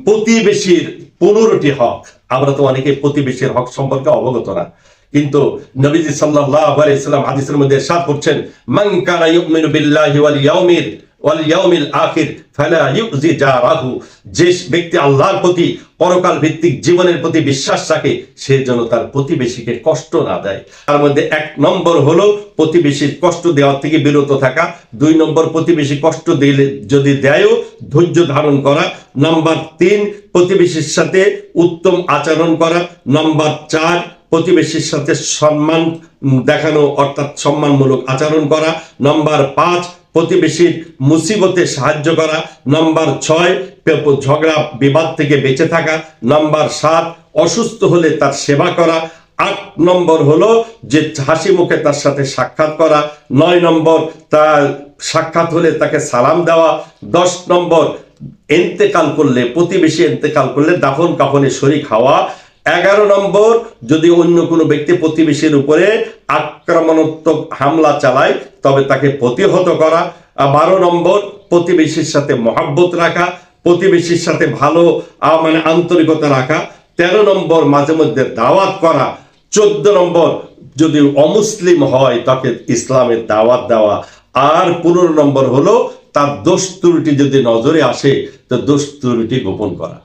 প্রতিবেশীর 15টি হক। আমরা তো অনেকে প্রতিবেশীর হক সম্পর্কে অবগত না, কিন্তু নবীজি সাল্লাল্লাহু আলাইহি ওয়াসাল্লাম হাদিসের মধ্যে ইরশাদ করছেন, মান কানা ইউমিনু বিল্লাহি ওয়াল ইয়াউমিল আখির ফালা ইউজি জারাহু। যে ব্যক্তি আল্লাহর প্রতি, পরকাল ভিত্তিক জীবনের প্রতি বিশ্বাস রাখে, সে যেন তার প্রতিবেশীকে কষ্ট না দেয়। তার মধ্যে 1 নম্বর হলো প্রতিবেশীর কষ্ট দেওয়ার থেকে বিরত থাকা। 2 নম্বর, প্রতিবেশী কষ্ট দিলে যদি দেয়ও ধৈর্য ধারণ করা। নাম্বার 3, প্রতিবেশীর সাথে উত্তম আচরণ করা। নাম্বার 4, প্রতিবেশীর সাথে সম্মান দেখানো, অর্থাৎ সম্মানমূলক আচরণ করা। নাম্বার 5, প্রতিবেশীর মুসিবতে সাহায্য করা। নাম্বার 6, ঝগড়া বিবাদ থেকে বেঁচে থাকা। নাম্বার 7, অসুস্থ হলে তার সেবা করা। 8 নম্বর হলো যে হাসি মুখে তার সাথে সাক্ষাৎ করা। 9 নম্বর, তার সাক্ষাৎ হলে তাকে সালাম দেওয়া। 10 নম্বর, ইন্তেকাল করলে, প্রতিবেশী ইন্তেকাল করলে দাফন কাফনে শরীক হওয়া। 11 নম্বর, যদি অন্য কোনো ব্যক্তি প্রতিবেশীর উপরে আক্রমণাত্মক হামলা চালায় তবে তাকে প্রতিহত করা। 12 নম্বর, প্রতিবেশীর সাথে মহাব্বত রাখা, প্রতিবেশীর সাথে ভালো আন্তরিকতা রাখা। 13 নম্বর, মাঝে মধ্যে দাওয়াত করা। 14 নম্বর, যদি অমুসলিম হয় তাকে ইসলামের দাওয়াত দেওয়া। আর 15 নম্বর হলো তার দোষ ত্রুটি যদি নজরে আসে তো দোষ ত্রুটি গোপন করা।